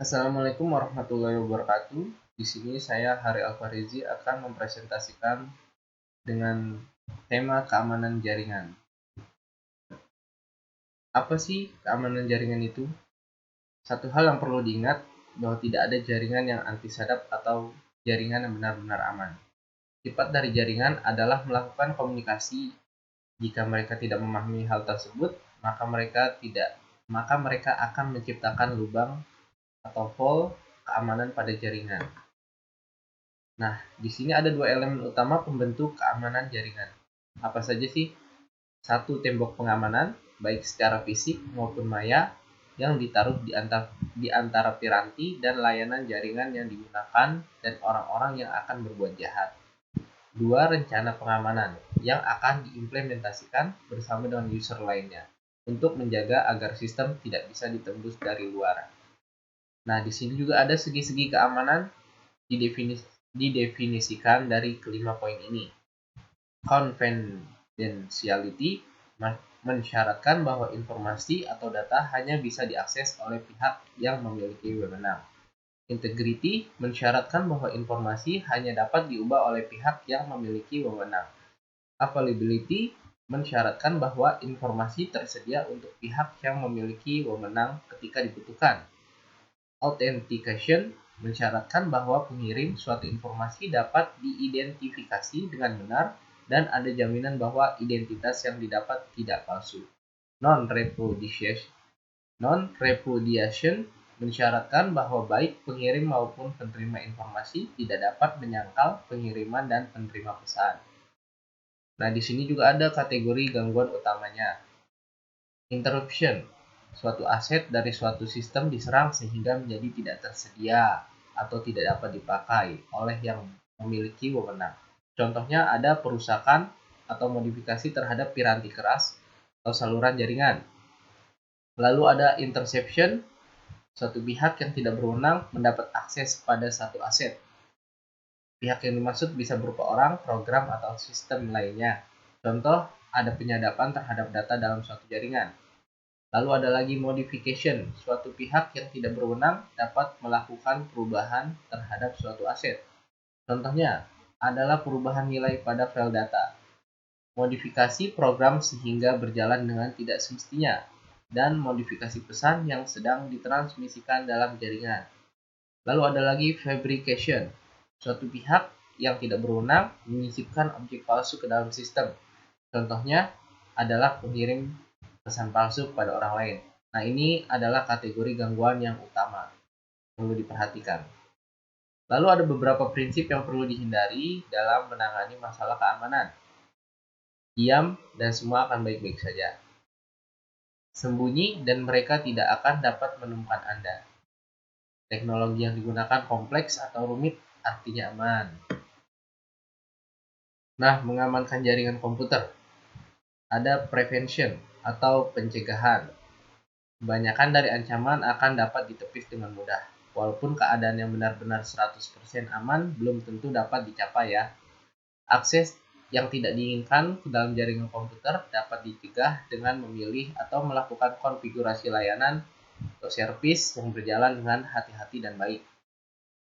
Assalamualaikum warahmatullahi wabarakatuh. Di sini saya Hari Alfarizi akan mempresentasikan dengan tema keamanan jaringan. Apa sih keamanan jaringan itu? Satu hal yang perlu diingat bahwa tidak ada jaringan yang anti sadap atau jaringan yang benar-benar aman. Sifat dari jaringan adalah melakukan komunikasi. Jika mereka tidak memahami hal tersebut, maka mereka akan menciptakan lubang atau hole keamanan pada jaringan. Nah, di sini ada dua elemen utama pembentuk keamanan jaringan. Apa saja sih? Satu, tembok pengamanan, baik secara fisik maupun maya, yang ditaruh di antara piranti dan layanan jaringan yang digunakan dan orang-orang yang akan berbuat jahat. Dua, rencana pengamanan, yang akan diimplementasikan bersama dengan user lainnya, untuk menjaga agar sistem tidak bisa ditembus dari luar. Nah, di sini juga ada segi-segi keamanan didefinisikan dari kelima poin ini. Confidentiality mensyaratkan bahwa informasi atau data hanya bisa diakses oleh pihak yang memiliki wewenang. Integrity mensyaratkan bahwa informasi hanya dapat diubah oleh pihak yang memiliki wewenang. Availability mensyaratkan bahwa informasi tersedia untuk pihak yang memiliki wewenang ketika dibutuhkan. Authentication mensyaratkan bahwa pengirim suatu informasi dapat diidentifikasi dengan benar dan ada jaminan bahwa identitas yang didapat tidak palsu. Non-repudiation mensyaratkan bahwa baik pengirim maupun penerima informasi tidak dapat menyangkal pengiriman dan penerima pesan. Nah, di sini juga ada kategori gangguan utamanya. Interruption, suatu aset dari suatu sistem diserang sehingga menjadi tidak tersedia atau tidak dapat dipakai oleh yang memiliki wewenang. Contohnya ada perusakan atau modifikasi terhadap piranti keras atau saluran jaringan. Lalu ada interception, suatu pihak yang tidak berwenang mendapat akses pada satu aset. Pihak yang dimaksud bisa berupa orang, program, atau sistem lainnya. Contoh, ada penyadapan terhadap data dalam suatu jaringan. Lalu ada lagi modification, suatu pihak yang tidak berwenang dapat melakukan perubahan terhadap suatu aset. Contohnya adalah perubahan nilai pada file data, modifikasi program sehingga berjalan dengan tidak semestinya, dan modifikasi pesan yang sedang ditransmisikan dalam jaringan. Lalu ada lagi fabrication, suatu pihak yang tidak berwenang menyisipkan objek palsu ke dalam sistem. Contohnya adalah pengirim pesan palsu kepada orang lain. Nah, ini adalah kategori gangguan yang utama, perlu diperhatikan. Lalu ada beberapa prinsip yang perlu dihindari dalam menangani masalah keamanan. Diam dan semua akan baik-baik saja. Sembunyi dan mereka tidak akan dapat menemukan Anda. Teknologi yang digunakan kompleks atau rumit, artinya aman. Nah, mengamankan jaringan komputer. Ada prevention atau pencegahan. Kebanyakan dari ancaman akan dapat ditepis dengan mudah. Walaupun keadaan yang benar-benar 100% aman belum tentu dapat dicapai ya. Akses yang tidak diinginkan ke dalam jaringan komputer dapat dicegah dengan memilih atau melakukan konfigurasi layanan atau servis yang berjalan dengan hati-hati dan baik.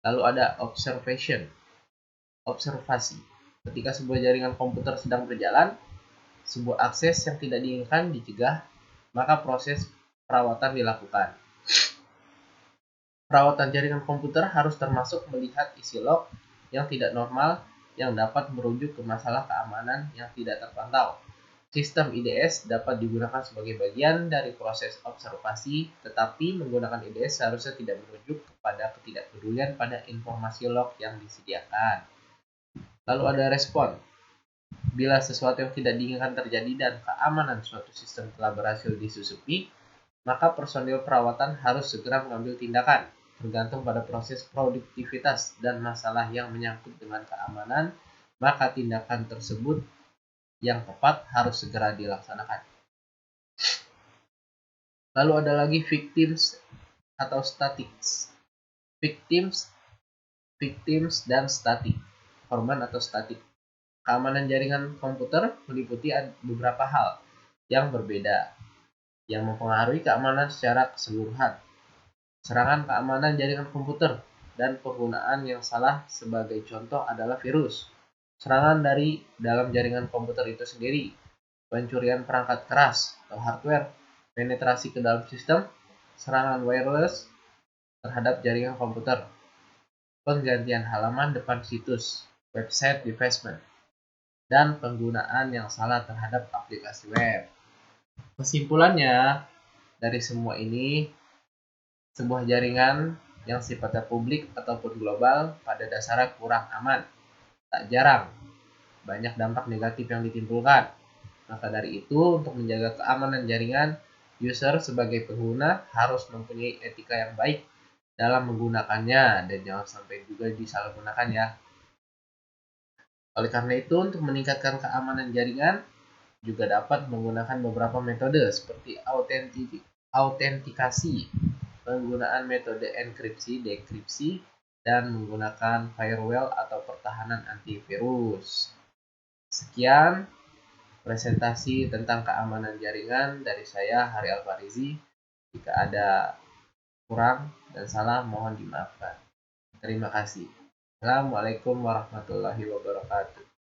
Lalu ada observasi. Ketika sebuah jaringan komputer sedang berjalan, sebuah akses yang tidak diinginkan dicegah, maka proses perawatan dilakukan. Perawatan jaringan komputer harus termasuk melihat isi log yang tidak normal yang dapat merujuk ke masalah keamanan yang tidak terpantau. Sistem IDS dapat digunakan sebagai bagian dari proses observasi, tetapi menggunakan IDS seharusnya tidak merujuk kepada ketidakpedulian pada informasi log yang disediakan. Lalu ada respon. Bila sesuatu yang tidak diinginkan terjadi dan keamanan suatu sistem telah berhasil disusupi, maka personil perawatan harus segera mengambil tindakan, tergantung pada proses produktivitas dan masalah yang menyangkut dengan keamanan, maka tindakan tersebut yang tepat harus segera dilaksanakan. Lalu ada lagi victims atau statics. Victims dan static. Korban atau statik. Keamanan jaringan komputer meliputi beberapa hal yang berbeda yang mempengaruhi keamanan secara keseluruhan. Serangan keamanan jaringan komputer dan penggunaan yang salah sebagai contoh adalah virus. Serangan dari dalam jaringan komputer itu sendiri, pencurian perangkat keras atau hardware, penetrasi ke dalam sistem, serangan wireless terhadap jaringan komputer, penggantian halaman depan situs, website defacement, dan penggunaan yang salah terhadap aplikasi web. Kesimpulannya, dari semua ini, sebuah jaringan yang sifatnya publik ataupun global pada dasarnya kurang aman. Tak jarang, banyak dampak negatif yang ditimbulkan. Maka dari itu, untuk menjaga keamanan jaringan, user sebagai pengguna harus mempunyai etika yang baik dalam menggunakannya dan jangan sampai juga disalahgunakan ya. Oleh karena itu, untuk meningkatkan keamanan jaringan juga dapat menggunakan beberapa metode seperti autentikasi, penggunaan metode enkripsi, dekripsi, dan menggunakan firewall atau pertahanan antivirus. Sekian presentasi tentang keamanan jaringan dari saya, Hari Alfarizi. Jika ada kurang dan salah, mohon dimaafkan. Terima kasih. Assalamualaikum warahmatullahi wabarakatuh.